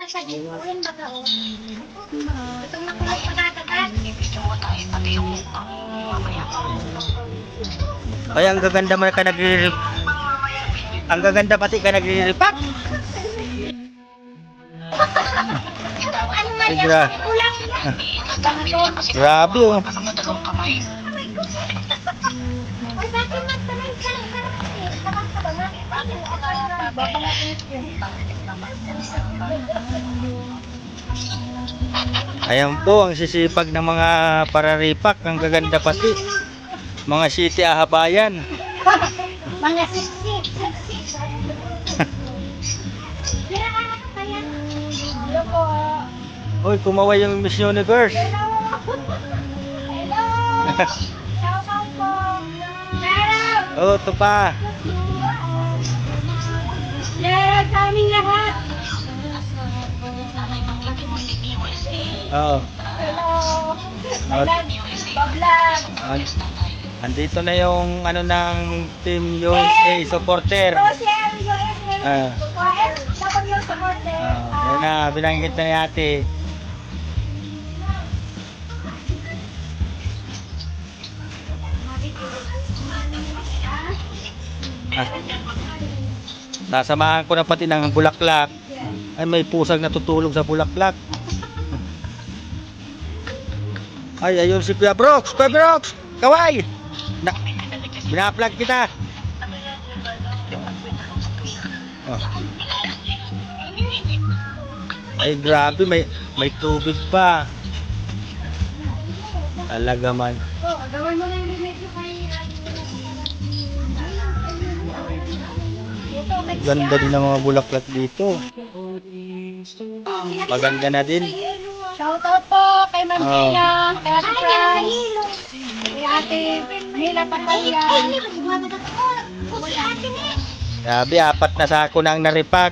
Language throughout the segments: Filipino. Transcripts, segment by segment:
sa gibuin baga o. Itong nakulay pagkakagat. Gusto mo tayo pati yung mamaya. Ay, ang gaganda mo ka nagre-rip. Ang gaganda pati ka nagre-repack. Ano man yan? Gra- Kulang. Grabe oh. Ay, bakit magtanay ka ng karate? Sabang ka ba nga? Ayan po ang sisipag ng mga pararipak. Ang gaganda pati. Mga city ahabayan. Mga siksi. Hello po. Uy, kumaway yung Miss Universe. Hello. Hello. Shout out po. Meron. Oh, ito pa. Meron sa aming lahat. Oo. Hello. Oh. Bablag. Andito na yung ano ng Team USA supporter. Rochelle, USA. Ah. Dapat yung supporter. Yan na, binanggit na ni ate. Ah. Nasamahan ko na pati ng bulaklak. Ay, may pusang natutulog sa bulaklak. Ay, ayun si Kuya Brooks. Kuya Brooks! Kaway! Binaplug kita. Oh. Ay, grabe. May tubig pa. Talaga man. Gawin mo na yung remedyo kay Ganda din ng mga bulaklak dito. Maganda na din. Shout out po kay Ma'am Oh. Mila, kay Ate Fran, kay Ate Mila Papaya. Grabe, 4 na sako na ang naripak.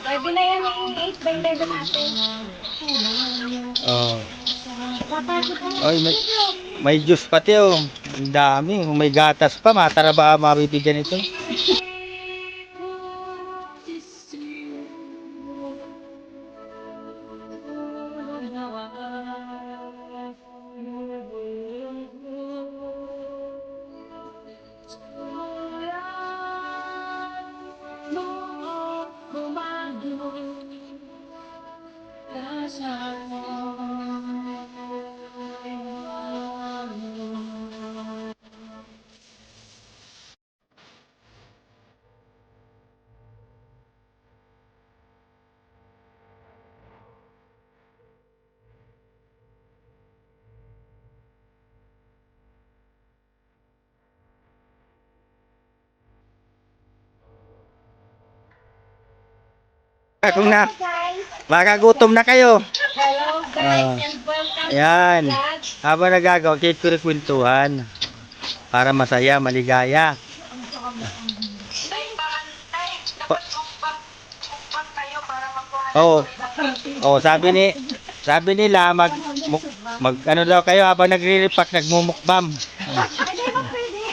Pwede na yan yung 8 by 11 natin. Oh. Ay, may juice pati oh. Ang dami. Kung may gatas pa, matara ba mabibigyan ito? Kung na, makagutom na kayo. Hello guys and welcome Ayan. to vlog. Habang nagagawa, kikwentuhan para masaya, maligaya. Oo. Oh, sabi nila ano daw kayo habang nagre-repack, nagmumukbam.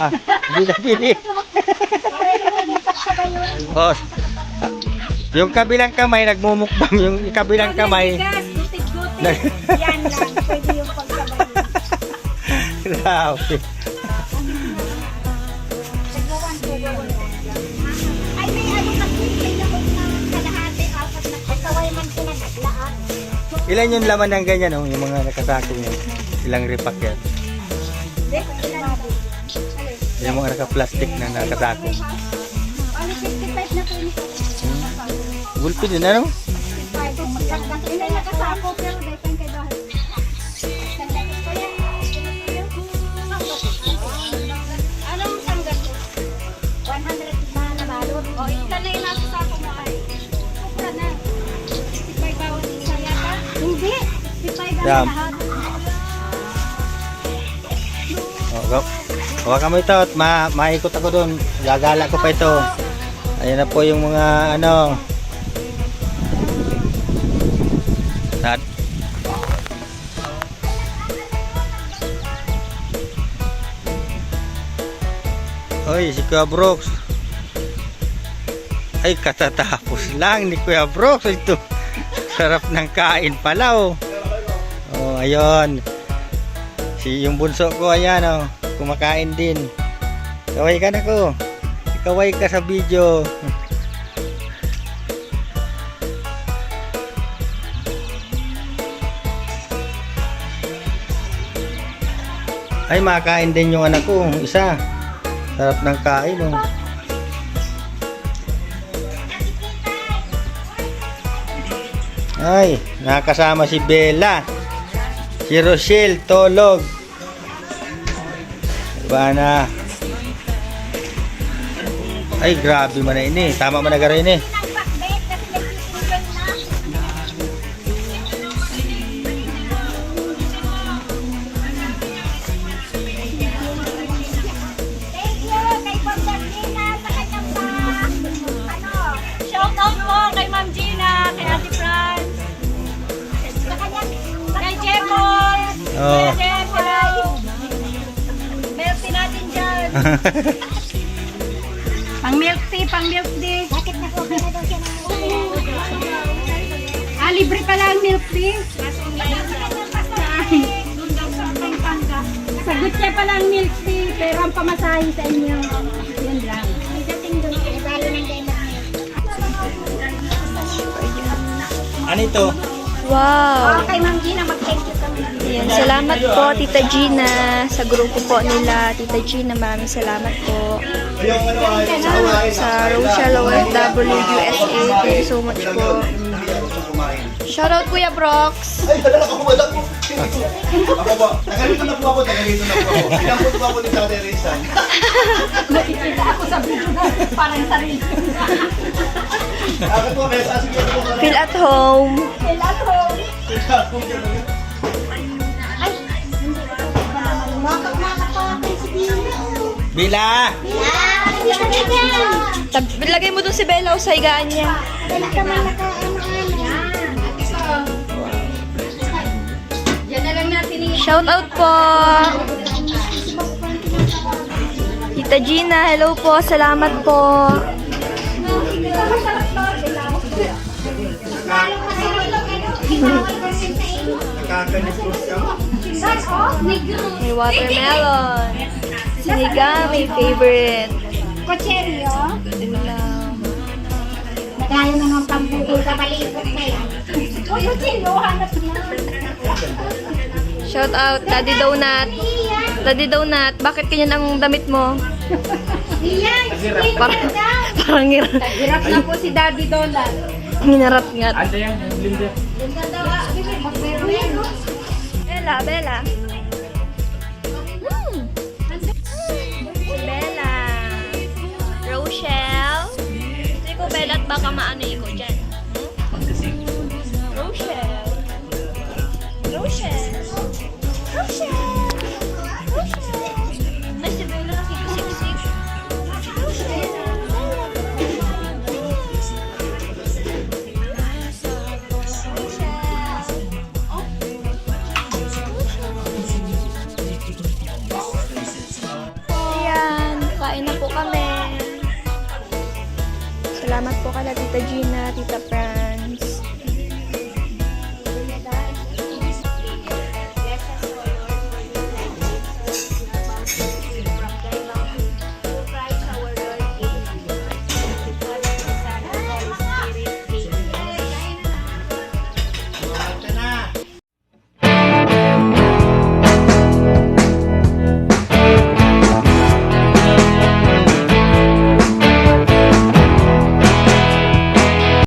Ah, hindi na pili. Oh. Yung kabilang kamay nagmumukbam, yung kabilang kamay. Gutit-gutit. Yan lang. Pwede yung pagsabay. Grabe. Ay, may ano kasi. May labot na kalahati. Apat na kasaway man pinaglaan. Ilan yung laman ng ganyan, oh, yung mga nakasako niya? Ilang repack yan? Yung mga naka-plastic na nakasako. Ano 55 na 20. Gulpi din, ano? 55. Hindi nakasako pero dahil kay dahil. Anong sanggat? 100 na balot. O, ilan na yung nasa sako mo ay? Sobra na. 55 bawat isa yata? Hindi. 55 Yan. ang lahat. Oh, go. Hawakan mo ito at maikot ako doon. Gagala ko pa ito. Ayan na po yung mga ano. At Oy, si Kuya Brooks. Ay, katatapos lang ni Kuya Brooks. Ito, sarap ng kain pala, oh. Oh, ayun. Yung bunso ko, ayan, oh. Kumakain din. Kaway ka na ko. Kaway ka sa video. Ay, makain din yung anak ko. Isa. Sarap ng kain, oh. Ay, nakasama si Bella. Si Rochelle, Tolog. Diba na? Ay, grabe man na ini. Tama man na garo ini. Shout out po kay Ma'am Gina, kay Ate Fran, kay Jemol, Oh. kay Jemol. Melty natin dyan. Pang milk tea, pang milk tea. Bakit na po na daw siya ng libre pala ang milk tea. Sagot siya pala ang milk tea, pero ang pamasahe sa inyo. Yun lang. May dating doon, balo ng demo. Ano ito? Wow! Okay, Ma'am Gina, mag-thank you kami. Ayan, salamat po, Tita Gina. Sa grupo po nila, Tita Gina, maraming salamat po. Sa Rochelle OFW USA, thank you so much po. Shoutout Kuya Brox. Ay, dala ako ba? Ako ba? Tagalito na po ako. Pinampot po ako ni Tatay Rizal. Nakikita ako sa video na parang sarili. Ako po, may sasig ko po. Feel at home. Kailan ho? Ay, hindi ko pa naman. Makak pa ako si Bina. Bila! Lagay mo dun si Bella o sa higaan niya. Wala ka man Yan na lang natin Shoutout po. Tita Gina, hello po. Salamat po. May watermelon. Sinigang, may favorite. Kotseryo. Ulam. Nagaya na ng pambugol ka palipot na yan. O, kotseryo, hanap niya. Shout out, Daddy Donut. Daddy Donut, bakit ganyan ang damit mo? Iyan, Parang hirap na po si Daddy Donald. nginarap-ngat. Ganda daw, magbero yan, no? Bella, Bella. Bella. Rochelle. Hindi ko Bella at baka maano ko dyan. Rochelle. Rochelle. Rochelle. Rochelle. Ay, si Bella nakikisiksik. Rochelle. Ayan, kain na po kami. Salamat po kala Tita Gina, Tita Fran.